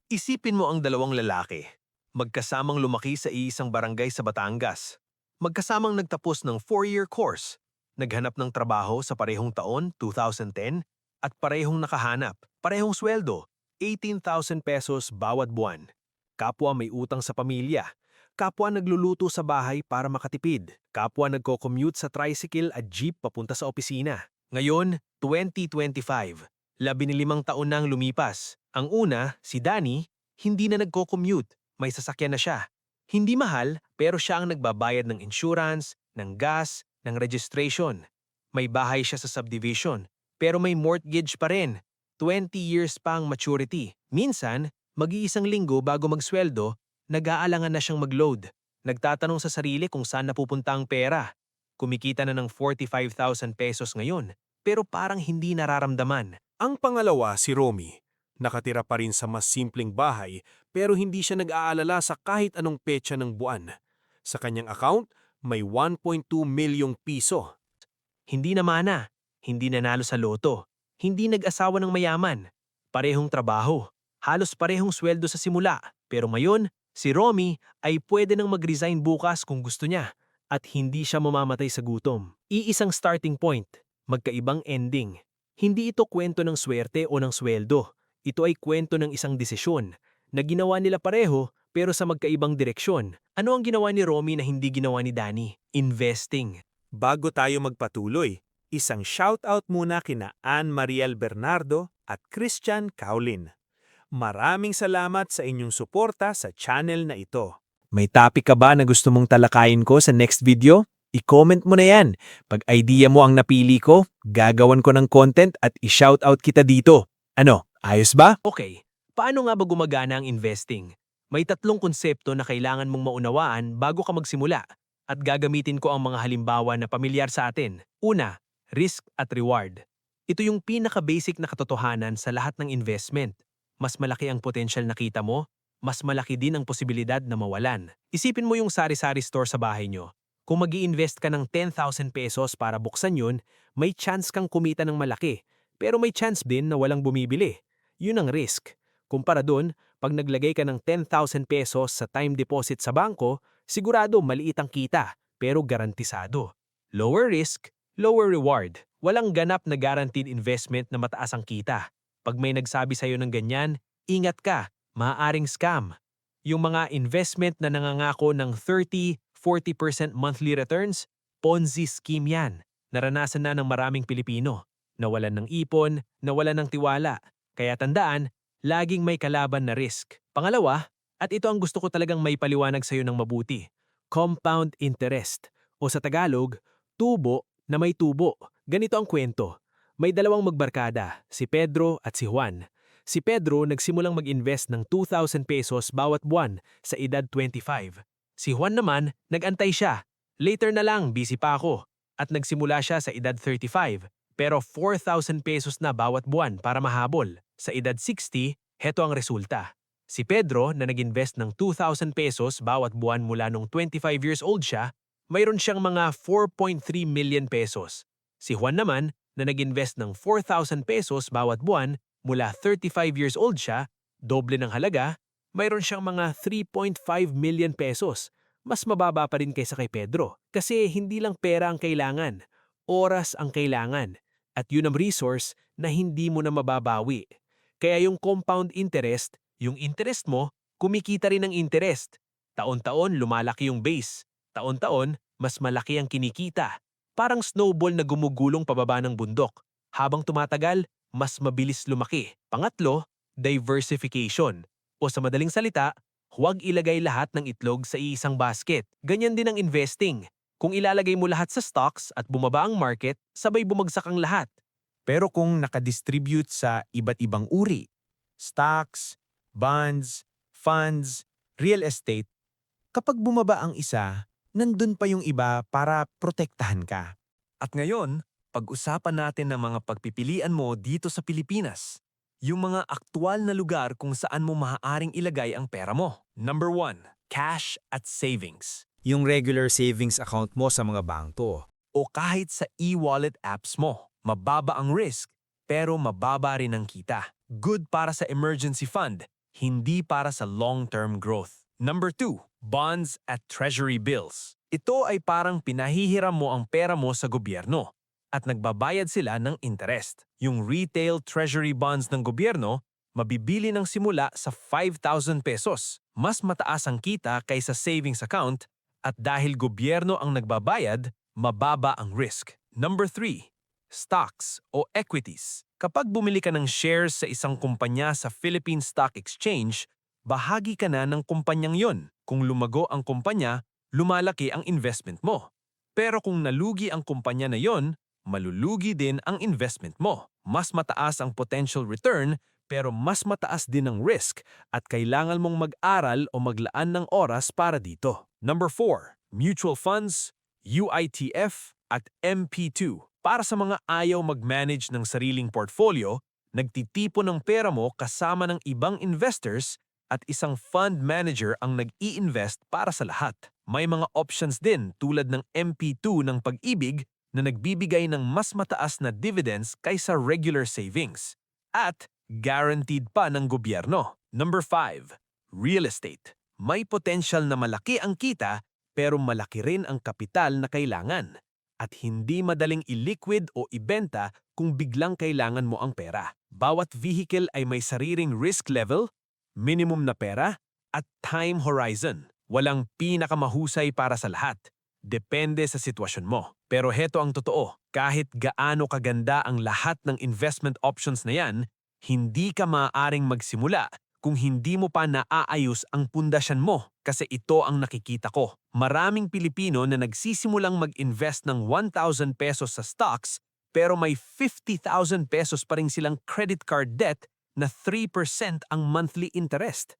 Isipin mo ang dalawang lalaki. Magkasamang lumaki sa iisang barangay sa Batangas. Magkasamang nagtapos ng 4-year course. Naghanap ng trabaho sa parehong taon, 2010, at parehong nakahanap, parehong sweldo, 18,000 pesos bawat buwan. Kapwa may utang sa pamilya. Kapwa nagluluto sa bahay para makatipid. Kapwa nagko-commute sa tricycle at jeep papunta sa opisina. Ngayon, 2025. 15 taon na ang lumipas. Ang una, si Danny, hindi na nagko-commute. May sasakyan na siya. Hindi mahal, pero siya ang nagbabayad ng insurance, ng gas, ng registration. May bahay siya sa subdivision, pero may mortgage pa rin. 20 years pa ang maturity. Minsan, mag-iisang linggo bago magsweldo, nag-aalangan na siyang mag-load. Nagtatanong sa sarili kung saan napupunta ang pera. Kumikita na ng 45,000 pesos ngayon, pero parang hindi nararamdaman. Ang pangalawa si Romy. Nakatira pa rin sa mas simpleng bahay pero hindi siya nag-aalala sa kahit anong petsa ng buwan. Sa kanyang account, may 1.2 milyong piso. Hindi namana, hindi nanalo sa loto, hindi nag-asawa ng mayaman. Parehong trabaho, halos parehong sweldo sa simula. Pero ngayon, si Romy ay pwede nang mag-resign bukas kung gusto niya at hindi siya mamamatay sa gutom. Iisang starting point, magkaibang ending. Hindi ito kwento ng swerte o ng sweldo. Ito ay kwento ng isang desisyon na ginawa nila pareho pero sa magkaibang direksyon. Ano ang ginawa ni Romy na hindi ginawa ni Danny? Investing. Bago tayo magpatuloy, isang shoutout muna kina Ann Mariel Bernardo at Christian Caulin. Maraming salamat sa inyong suporta sa channel na ito. May topic ka ba na gusto mong talakayin ko sa next video? I-comment mo na yan. Pag idea mo ang napili ko, gagawan ko ng content at i-shoutout kita dito. Ano, ayos ba? Okay, paano nga ba gumagana ang investing? May 3 konsepto na kailangan mong maunawaan bago ka magsimula at gagamitin ko ang mga halimbawa na pamilyar sa atin. Una, risk at reward. Ito yung pinaka-basic na katotohanan sa lahat ng investment. Mas malaki ang potential na kita mo, mas malaki din ang posibilidad na mawalan. Isipin mo yung sari-sari store sa bahay nyo. Kung mag-i-invest ka ng 10,000 pesos para buksan yun, may chance kang kumita ng malaki. Pero may chance din na walang bumibili. Yun ang risk. Kumpara dun, pag naglagay ka ng 10,000 pesos sa time deposit sa bangko, sigurado maliit ang kita, pero garantisado. Lower risk, lower reward. Walang ganap na guaranteed investment na mataas ang kita. Pag may nagsabi sa'yo ng ganyan, ingat ka, maaaring scam. Yung mga investment na nangangako ng 30-40% monthly returns, Ponzi scheme yan. Naranasan na ng maraming Pilipino. Nawalan ng ipon, nawalan ng tiwala. Kaya tandaan, laging may kalaban na risk. Pangalawa, at ito ang gusto ko talagang may paliwanag sa iyo ng mabuti, compound interest o sa Tagalog, tubo na may tubo. Ganito ang kwento. May dalawang magbarkada, si Pedro at si Juan. Si Pedro nagsimulang mag-invest ng 2,000 pesos bawat buwan sa edad 25. Si Juan naman, nag-antay siya. Later na lang, busy pa ako. At nagsimula siya sa edad 35. Pero 4,000 pesos na bawat buwan para mahabol. Sa edad 60, heto ang resulta. Si Pedro na nag-invest ng 2,000 pesos bawat buwan mula nung 25 years old siya, mayroon siyang mga 4.3 million pesos. Si Juan naman na nag-invest ng 4,000 pesos bawat buwan mula 35 years old siya, doble ng halaga, mayroon siyang mga 3.5 million pesos. Mas mababa pa rin kaysa kay Pedro kasi hindi lang pera ang kailangan, oras ang kailangan. At yun ang resource na hindi mo na mababawi. Kaya yung compound interest, yung interest mo, kumikita rin ng interest. Taon-taon lumalaki yung base. Taon-taon, mas malaki ang kinikita. Parang snowball na gumugulong pababa ng bundok. Habang tumatagal, mas mabilis lumaki. Pangatlo, diversification. O sa madaling salita, huwag ilagay lahat ng itlog sa iisang basket. Ganyan din ang investing. Kung ilalagay mo lahat sa stocks at bumaba ang market, sabay bumagsak ang lahat. Pero kung nakadistribute sa iba't ibang uri, stocks, bonds, funds, real estate, kapag bumaba ang isa, nandun pa yung iba para protektahan ka. At ngayon, pag-usapan natin ang mga pagpipilian mo dito sa Pilipinas. Yung mga aktual na lugar kung saan mo maaaring ilagay ang pera mo. Number 1, cash at savings. Yung regular savings account mo sa mga bangko. O kahit sa e-wallet apps mo. Mababa ang risk, pero mababa rin ang kita. Good para sa emergency fund, hindi para sa long-term growth. Number 2, bonds at treasury bills. Ito ay parang pinahihiram mo ang pera mo sa gobyerno at nagbabayad sila ng interest. Yung retail treasury bonds ng gobyerno, mabibili ng simula sa 5,000 pesos. Mas mataas ang kita kaysa savings account at dahil gobyerno ang nagbabayad, mababa ang risk. Number 3, stocks o equities. Kapag bumili ka ng shares sa isang kumpanya sa Philippine Stock Exchange, bahagi ka na ng kumpanyang yon. Kung lumago ang kumpanya, lumalaki ang investment mo. Pero kung nalugi ang kumpanya na yon, malulugi din ang investment mo. Mas mataas ang potential return pero mas mataas din ang risk at kailangan mong mag-aral o maglaan ng oras para dito. Number 4, mutual funds, UITF at MP2. Para sa mga ayaw mag-manage ng sariling portfolio, nagtitipon ng pera mo kasama ng ibang investors at isang fund manager ang nag-i-invest para sa lahat. May mga options din tulad ng MP2 ng Pag-ibig na nagbibigay ng mas mataas na dividends kaysa regular savings. At guaranteed pa ng gobyerno. Number 5, real estate. May potential na malaki ang kita pero malaki rin ang kapital na kailangan. At hindi madaling i-liquid o ibenta kung biglang kailangan mo ang pera. Bawat vehicle ay may sariling risk level, minimum na pera, at time horizon. Walang pinakamahusay para sa lahat. Depende sa sitwasyon mo. Pero heto ang totoo, kahit gaano kaganda ang lahat ng investment options na yan, hindi ka maaaring magsimula kung hindi mo pa naaayos ang pundasyan mo kasi ito ang nakikita ko. Maraming Pilipino na nagsisimulang mag-invest ng 1,000 pesos sa stocks pero may 50,000 pesos pa rin silang credit card debt na 3% ang monthly interest.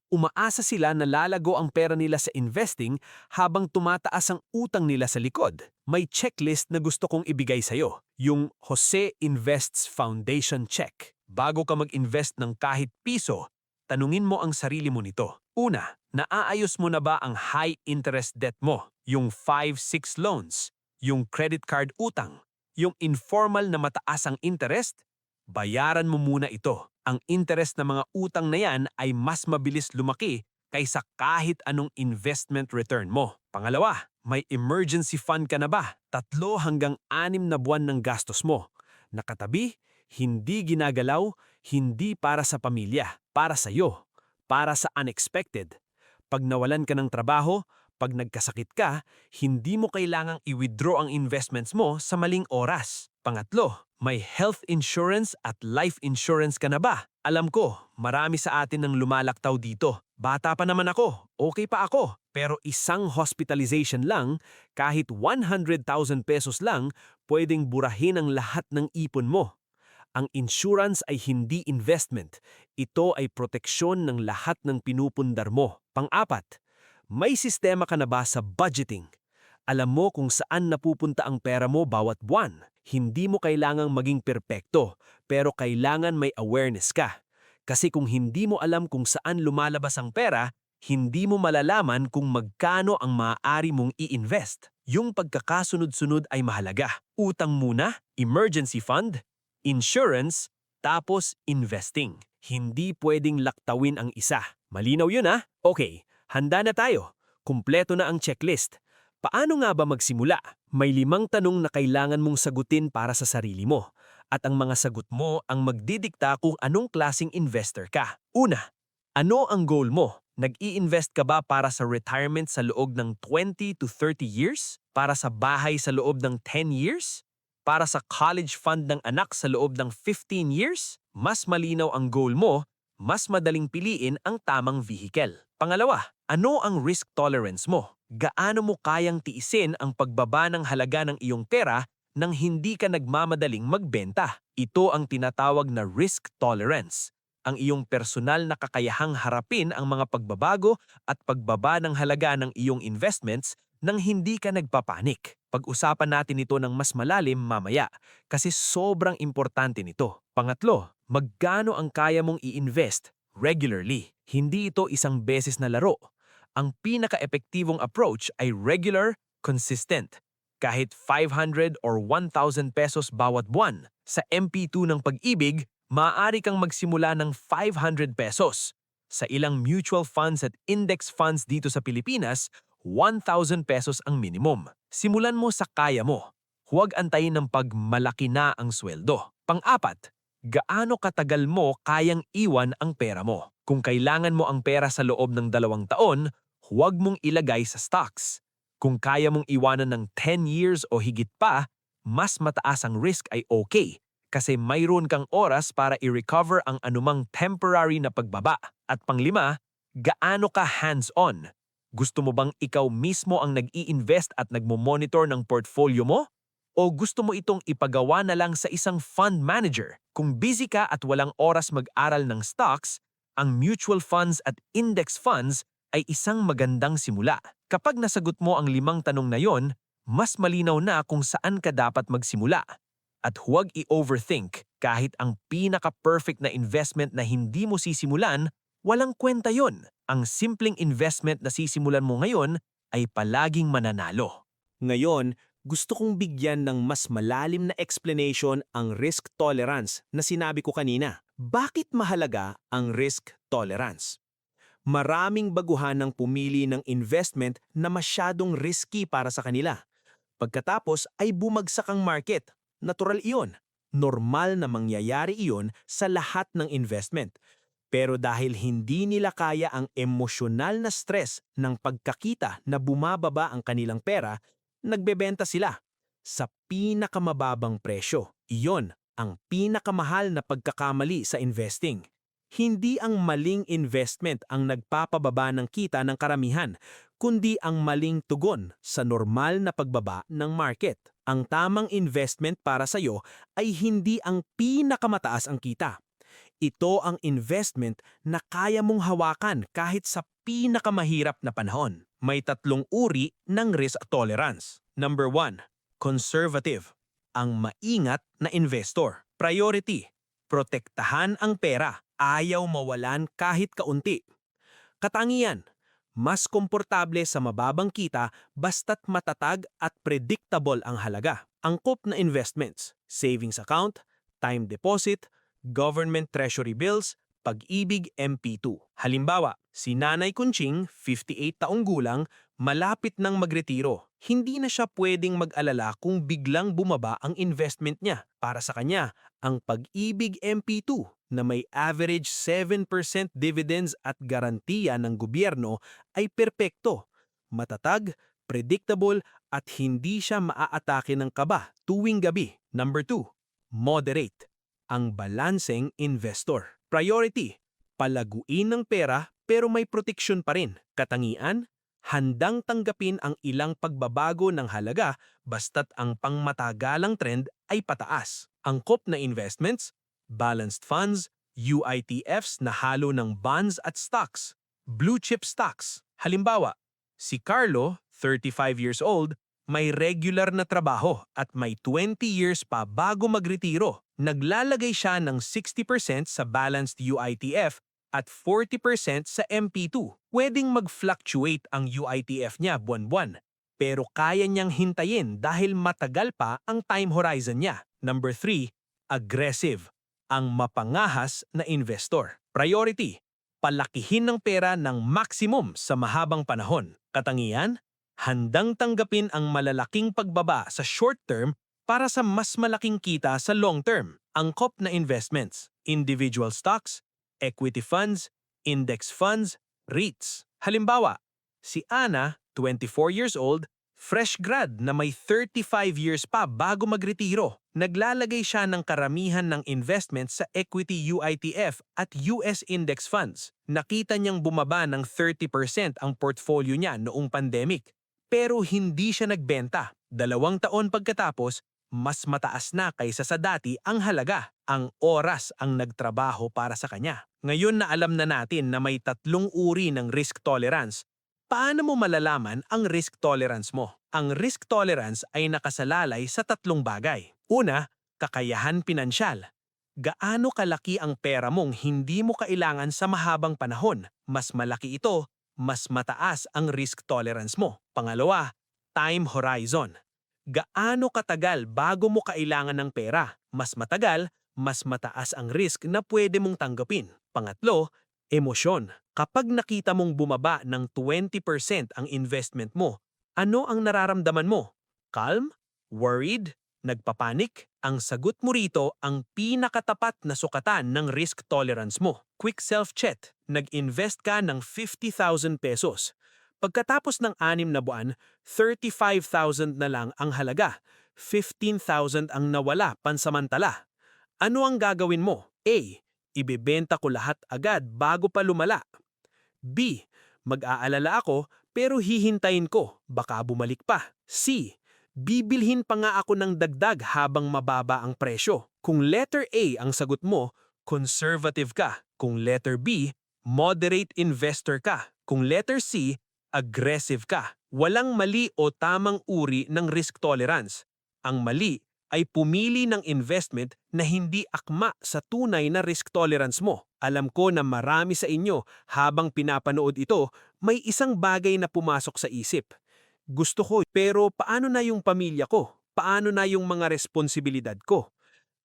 Umaasa sila na lalago ang pera nila sa investing habang tumataas ang utang nila sa likod. May checklist na gusto kong ibigay sa'yo, yung Jose Invests Foundation Check. Bago ka mag-invest ng kahit piso, tanungin mo ang sarili mo nito. Una, naaayos mo na ba ang high interest debt mo? Yung 5-6 loans, yung credit card utang, yung informal na mataas ang interest? Bayaran mo muna ito. Ang interest ng mga utang na yan ay mas mabilis lumaki kaysa kahit anong investment return mo. Pangalawa, may emergency fund ka na ba? 3 hanggang 6 na buwan ng gastos mo. Nakatabi, hindi ginagalaw, hindi para sa pamilya, para sa iyo, para sa unexpected. Pag nawalan ka ng trabaho, pag nagkasakit ka, hindi mo kailangang i-withdraw ang investments mo sa maling oras. Pangatlo, may health insurance at life insurance ka na ba? Alam ko, marami sa atin ang lumalaktaw dito. Bata pa naman ako, okay pa ako. Pero isang hospitalization lang, kahit 100,000 pesos lang, pwedeng burahin ang lahat ng ipon mo. Ang insurance ay hindi investment. Ito ay proteksyon ng lahat ng pinupundar mo. Pang-apat, may sistema ka na ba sa budgeting? Alam mo kung saan napupunta ang pera mo bawat buwan. Hindi mo kailangang maging perpekto, pero kailangan may awareness ka. Kasi kung hindi mo alam kung saan lumalabas ang pera, hindi mo malalaman kung magkano ang maaari mong i-invest. Yung pagkakasunod-sunod ay mahalaga. Utang muna, emergency fund, insurance, tapos investing. Hindi pwedeng laktawin ang isa. Malinaw yun ha? Okay, handa na tayo. Kumpleto na ang checklist. Paano nga ba magsimula? May 5 tanong na kailangan mong sagutin para sa sarili mo. At ang mga sagot mo ang magdidikta kung anong klaseng investor ka. Una, ano ang goal mo? Nag-i-invest ka ba para sa retirement sa loob ng 20 to 30 years? Para sa bahay sa loob ng 10 years? Para sa college fund ng anak sa loob ng 15 years? Mas malinaw ang goal mo, mas madaling piliin ang tamang vehicle. Pangalawa, ano ang risk tolerance mo? Gaano mo kayang tiisin ang pagbaba ng halaga ng iyong pera nang hindi ka nagmamadaling magbenta? Ito ang tinatawag na risk tolerance. Ang iyong personal na kakayahang harapin ang mga pagbabago at pagbaba ng halaga ng iyong investments nang hindi ka nagpapanik. Pag-usapan natin ito ng mas malalim mamaya kasi sobrang importante nito. Pangatlo, magkano ang kaya mong i-invest regularly? Hindi ito isang beses na laro. Ang pinaka-epektibong approach ay regular, consistent. Kahit 500 or 1,000 pesos bawat buwan. Sa MP2 ng Pag-ibig, maaari kang magsimula ng 500 pesos. Sa ilang mutual funds at index funds dito sa Pilipinas, 1,000 pesos ang minimum. Simulan mo sa kaya mo. Huwag antayin ng pagmalaki na ang sweldo. Pang-apat, gaano katagal mo kayang iwan ang pera mo? Kung kailangan mo ang pera sa loob ng 2 taon, huwag mong ilagay sa stocks. Kung kaya mong iwanan ng 10 years o higit pa, mas mataas ang risk ay okay kasi mayroon kang oras para i-recover ang anumang temporary na pagbaba. At pang-5, gaano ka hands-on? Gusto mo bang ikaw mismo ang nag-i-invest at nagmo-monitor ng portfolio mo? O gusto mo itong ipagawa na lang sa isang fund manager? Kung busy ka at walang oras mag-aral ng stocks, ang mutual funds at index funds ay isang magandang simula. Kapag nasagot mo ang 5 tanong na yon, mas malinaw na kung saan ka dapat magsimula. At huwag i-overthink, kahit ang pinaka-perfect na investment na hindi mo sisimulan, walang kwenta yon. Ang simpleng investment na sisimulan mo ngayon ay palaging mananalo. Ngayon, gusto kong bigyan ng mas malalim na explanation ang risk tolerance na sinabi ko kanina. Bakit mahalaga ang risk tolerance? Maraming baguhan ang pumili ng investment na masyadong risky para sa kanila. Pagkatapos ay bumagsak ang market. Natural iyon. Normal na mangyayari iyon sa lahat ng investment. Pero dahil hindi nila kaya ang emosyonal na stress ng pagkakita na bumababa ang kanilang pera, nagbebenta sila sa pinakamababang presyo. Iyon ang pinakamahal na pagkakamali sa investing. Hindi ang maling investment ang nagpapababa ng kita ng karamihan, kundi ang maling tugon sa normal na pagbaba ng market. Ang tamang investment para sa iyo ay hindi ang pinakamataas ang kita. Ito ang investment na kaya mong hawakan kahit sa pinakamahirap na panahon. May 3 uri ng risk tolerance. Number 1, conservative. Ang maingat na investor. Priority, protektahan ang pera. Ayaw mawalan kahit kaunti. Katangian, mas komportable sa mababang kita basta't matatag at predictable ang halaga. Angkop na investments, savings account, time deposit, government treasury bills, Pag-ibig MP2. Halimbawa, si Nanay Kunching, 58 taong gulang, malapit nang magretiro. Hindi na siya pwedeng mag-alala kung biglang bumaba ang investment niya. Para sa kanya, ang Pag-ibig MP2 na may average 7% dividends at garantiya ng gobyerno ay perpekto, matatag, predictable at hindi siya maaatake ng kaba tuwing gabi. Number 2, moderate. Ang balancing investor. Priority, palaguin ng pera pero may proteksyon pa rin. Katangian, handang tanggapin ang ilang pagbabago ng halaga basta't ang pangmatagalang trend ay pataas. Angkop na investments, balanced funds, UITFs na halo ng bonds at stocks, blue chip stocks. Halimbawa, si Carlo, 35 years old, may regular na trabaho at may 20 years pa bago magretiro. Naglalagay siya ng 60% sa balanced UITF at 40% sa MP2. Pwedeng mag-fluctuate ang UITF niya buwan-buwan, pero kaya niyang hintayin dahil matagal pa ang time horizon niya. Number 3, aggressive. Ang mapangahas na investor. Priority, palakihin ng pera ng maximum sa mahabang panahon. Katangian, handang tanggapin ang malalaking pagbaba sa short term para sa mas malaking kita sa long term. Angkop na investments, individual stocks, equity funds, index funds, REITs. Halimbawa, si Ana, 24 years old, fresh grad na may 35 years pa bago magretiro. Naglalagay siya ng karamihan ng investments sa equity UITF at US index funds. Nakita niyang bumaba ng 30% ang portfolio niya noong pandemic. Pero hindi siya nagbenta. 2 taon pagkatapos, mas mataas na kaysa sa dati ang halaga. Ang oras ang nagtrabaho para sa kanya. Ngayon na alam na natin na may 3 uri ng risk tolerance, paano mo malalaman ang risk tolerance mo? Ang risk tolerance ay nakasalalay sa 3 bagay. Una, kakayahan pinansyal. Gaano kalaki ang pera mong hindi mo kailangan sa mahabang panahon? Mas malaki ito, mas mataas ang risk tolerance mo. Pangalawa, time horizon. Gaano katagal bago mo kailangan ng pera? Mas matagal, mas mataas ang risk na pwede mong tanggapin. Pangatlo, Emosyon. Kapag nakita mong bumaba ng 20% ang investment mo, ano ang nararamdaman mo? Calm? Worried? Nagpapanik? Ang sagot mo rito ang pinakatapat na sukatan ng risk tolerance mo. Quick self-check. Nag-invest ka ng 50,000 pesos. Pagkatapos ng 6 na buwan, 35,000 na lang ang halaga. 15,000 ang nawala pansamantala. Ano ang gagawin mo? A. Ibebenta ko lahat agad bago pa lumala. B. Mag-aalala ako pero hihintayin ko, baka bumalik pa. C. Bibilhin pa nga ako ng dagdag habang mababa ang presyo. Kung letter A ang sagot mo, conservative ka. Kung letter B, moderate investor ka. Kung letter C, aggressive ka. Walang mali o tamang uri ng risk tolerance. Ang mali ay pumili ng investment na hindi akma sa tunay na risk tolerance mo. Alam ko na marami sa inyo habang pinapanood ito, may isang bagay na pumasok sa isip. Gusto ko, pero paano na yung pamilya ko? Paano na yung mga responsibilidad ko?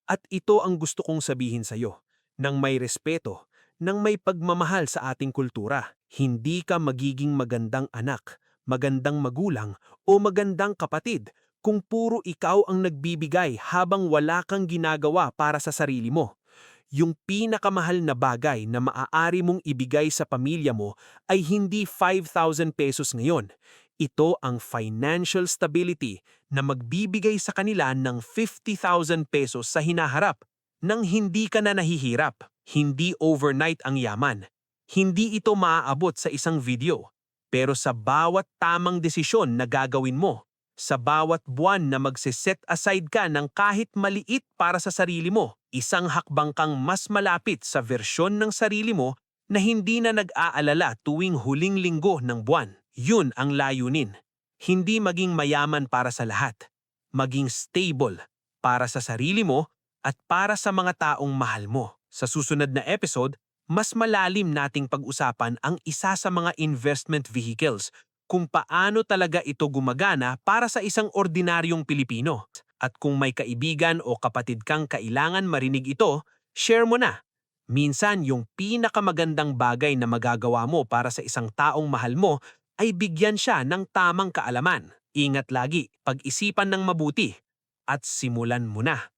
At ito ang gusto kong sabihin sa iyo, nang may respeto, nang may pagmamahal sa ating kultura. Hindi ka magiging magandang anak, magandang magulang, o magandang kapatid kung puro ikaw ang nagbibigay habang wala kang ginagawa para sa sarili mo. Yung pinakamahal na bagay na maaari mong ibigay sa pamilya mo ay hindi 5,000 pesos ngayon. Ito ang financial stability na magbibigay sa kanila ng 50,000 pesos sa hinaharap nang hindi ka na nahihirap. Hindi overnight ang yaman. Hindi ito maaabot sa isang video. Pero sa bawat tamang desisyon na gagawin mo, sa bawat buwan na magse-set aside ka ng kahit maliit para sa sarili mo, isang hakbang kang mas malapit sa versyon ng sarili mo na hindi na nag-aalala tuwing huling linggo ng buwan. Yun ang layunin. Hindi maging mayaman para sa lahat. Maging stable para sa sarili mo at para sa mga taong mahal mo. Sa susunod na episode, mas malalim nating pag-usapan ang isa sa mga investment vehicles, kung paano talaga ito gumagana para sa isang ordinaryong Pilipino. At kung may kaibigan o kapatid kang kailangan marinig ito, share mo na. Minsan yung pinakamagandang bagay na magagawa mo para sa isang taong mahal mo ay bigyan siya ng tamang kaalaman. Ingat lagi, pag-isipan ng mabuti, at simulan mo na.